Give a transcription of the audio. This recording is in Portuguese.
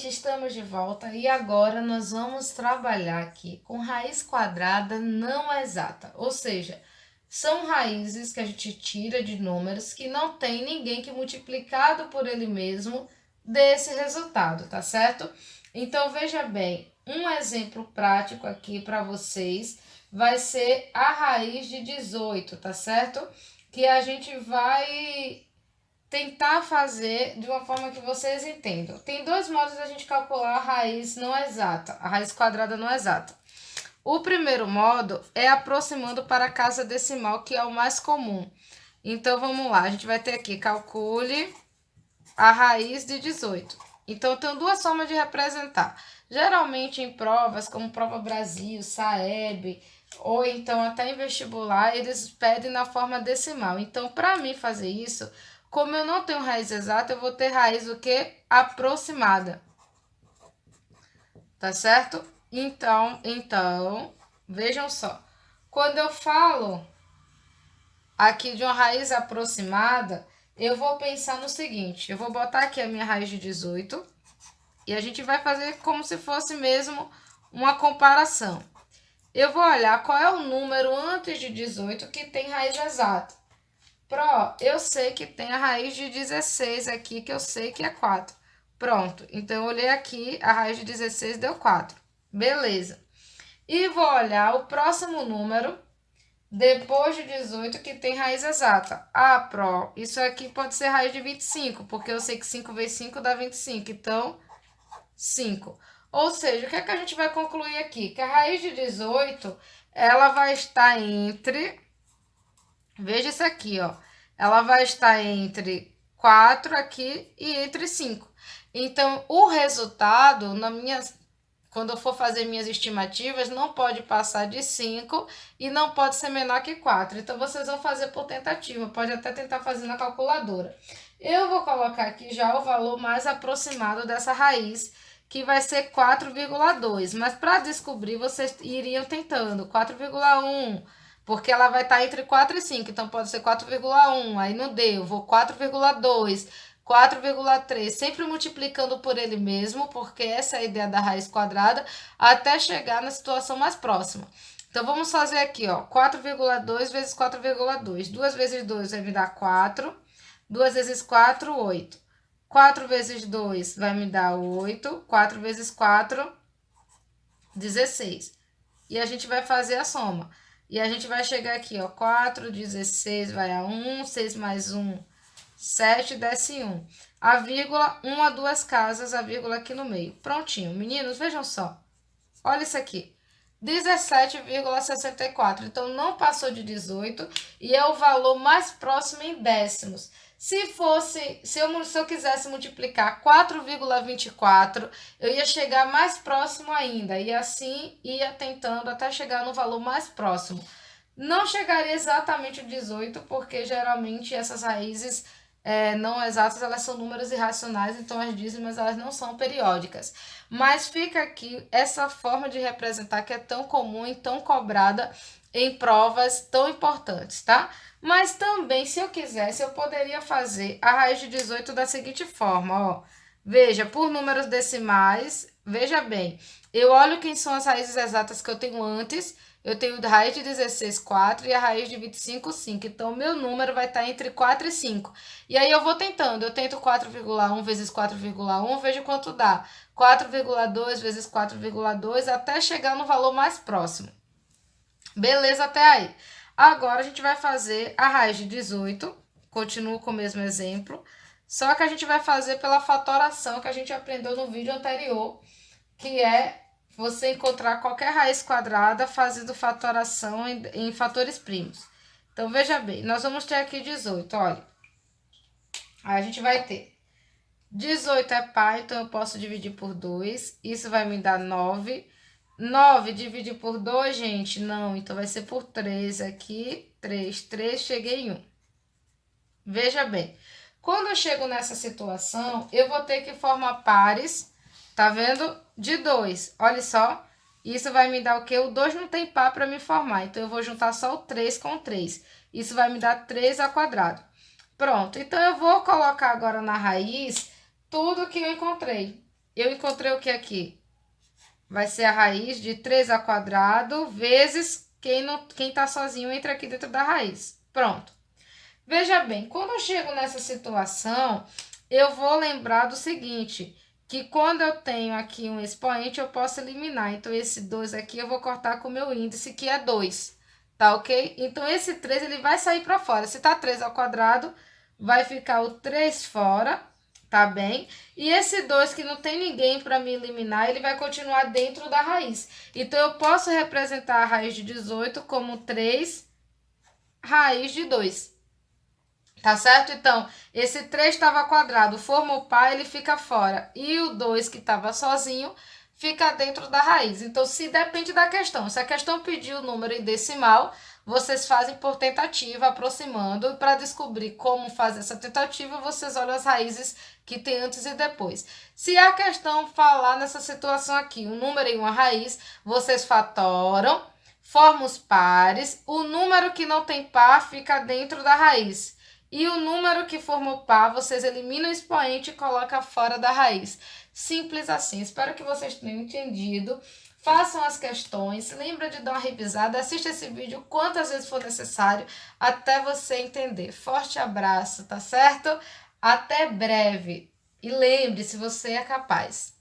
estamos de volta e agora nós vamos trabalhar aqui com raiz quadrada não exata, ou seja, são raízes que a gente tira de números que não tem ninguém que multiplicado por ele mesmo dê esse resultado, tá certo? Então veja bem, um exemplo prático aqui para vocês vai ser a raiz de 18, tá certo? Que a gente vai tentar fazer de uma forma que vocês entendam. Tem dois modos da gente calcular a raiz não exata, a raiz quadrada não exata. O primeiro modo é aproximando para a casa decimal, que é o mais comum. Então, vamos lá, a gente vai ter aqui, calcule a raiz de 18. Então, eu tenho duas formas de representar. Geralmente, em provas, como Prova Brasil, Saeb, ou então até em vestibular, eles pedem na forma decimal. Então, para mim fazer isso, como eu não tenho raiz exata, eu vou ter raiz o quê? Aproximada. Tá certo? Então, vejam só. Quando eu falo aqui de uma raiz aproximada, eu vou pensar no seguinte. Eu vou botar aqui a minha raiz de 18 e a gente vai fazer como se fosse mesmo uma comparação. Eu vou olhar qual é o número antes de 18 que tem raiz exata. Eu sei que tem a raiz de 16 aqui, que eu sei que é 4. Pronto, então eu olhei aqui, a raiz de 16 deu 4. Beleza. E vou olhar o próximo número, depois de 18, que tem raiz exata. Isso aqui pode ser raiz de 25, porque eu sei que 5 vezes 5 dá 25, então 5. Ou seja, o que é que a gente vai concluir aqui? Que a raiz de 18, ela vai estar entre... Veja isso aqui, ó. Ela vai estar entre 4 aqui e entre 5. Então, o resultado, quando eu for fazer minhas estimativas, não pode passar de 5 e não pode ser menor que 4. Então, vocês vão fazer por tentativa. Pode até tentar fazer na calculadora. Eu vou colocar aqui já o valor mais aproximado dessa raiz, que vai ser 4,2. Mas para descobrir, vocês iriam tentando 4,1, porque ela vai estar entre 4 e 5, então pode ser 4,1, aí não deu, vou 4,2, 4,3, sempre multiplicando por ele mesmo, porque essa é a ideia da raiz quadrada, até chegar na situação mais próxima. Então, vamos fazer aqui, ó, 4,2 vezes 4,2. 2 vezes 2 vai me dar 4, 2 vezes 4, 8. 4 vezes 2 vai me dar 8, 4 vezes 4, 16. E a gente vai fazer a soma. E a gente vai chegar aqui, ó, 4, 16 vai a 1, 6 mais 1, 7, desce 1. A vírgula, 1 a 2 casas, a vírgula aqui no meio. Prontinho. Meninos, vejam só. Olha isso aqui. 17,64. Então, não passou de 18 e é o valor mais próximo em décimos. Se eu quisesse multiplicar 4,24, eu ia chegar mais próximo ainda. E assim ia tentando até chegar no valor mais próximo. Não chegaria exatamente o 18, porque geralmente essas raízes não exatas, elas são números irracionais, então as dízimas elas não são periódicas. Mas fica aqui essa forma de representar que é tão comum e tão cobrada em provas tão importantes, tá? Mas também, se eu quisesse, eu poderia fazer a raiz de 18 da seguinte forma, ó. Veja, por números decimais, veja bem, eu olho quem são as raízes exatas que eu tenho antes, eu tenho a raiz de 16, 4 e a raiz de 25, 5. Então, o meu número vai estar entre 4 e 5. E aí, eu vou tentando. Eu tento 4,1 vezes 4,1, vejo quanto dá. 4,2 vezes 4,2, até chegar no valor mais próximo. Beleza até aí. Agora, a gente vai fazer a raiz de 18. Continuo com o mesmo exemplo. Só que a gente vai fazer pela fatoração que a gente aprendeu no vídeo anterior, que é você encontrar qualquer raiz quadrada fazendo fatoração em fatores primos. Então, veja bem, nós vamos ter aqui 18, olha. Aí a gente vai ter 18 é par, então eu posso dividir por 2. Isso vai me dar 9. 9 dividir por 2, gente, não. Então, vai ser por 3 aqui. 3, 3, cheguei em 1. Veja bem, quando eu chego nessa situação, eu vou ter que formar pares, tá vendo? De 2. Olha só, isso vai me dar o quê? O 2 não tem par para me formar, então eu vou juntar só o 3 com 3. Isso vai me dar 3 ao quadrado. Pronto, então eu vou colocar agora na raiz tudo que eu encontrei. eu encontrei o que aqui? Vai ser a raiz de 3 ao quadrado vezes quem tá sozinho entra aqui dentro da raiz. Pronto. Veja bem, quando eu chego nessa situação, eu vou lembrar do seguinte, que quando eu tenho aqui um expoente, eu posso eliminar. Então, esse 2 aqui eu vou cortar com o meu índice, que é 2, tá ok? Então, esse 3 ele vai sair para fora. Se tá 3 ao quadrado, vai ficar o 3 fora, tá bem? E esse 2 que não tem ninguém para me eliminar, ele vai continuar dentro da raiz. Então, eu posso representar a raiz de 18 como 3 raiz de 2. Tá certo? Então, esse 3 estava quadrado, formou par, ele fica fora. E o 2 que estava sozinho fica dentro da raiz. Então, se depende da questão. Se a questão pedir o número em decimal, vocês fazem por tentativa, aproximando. E para descobrir como fazer essa tentativa, vocês olham as raízes que tem antes e depois. Se a questão falar nessa situação aqui, um número em uma raiz, vocês fatoram, formam os pares. O número que não tem par fica dentro da raiz. E o número que formou par, vocês eliminam o expoente e colocam fora da raiz. Simples assim. Espero que vocês tenham entendido. Façam as questões. Lembra de dar uma revisada. Assista esse vídeo quantas vezes for necessário até você entender. Forte abraço, tá certo? Até breve. E lembre-se, você é capaz.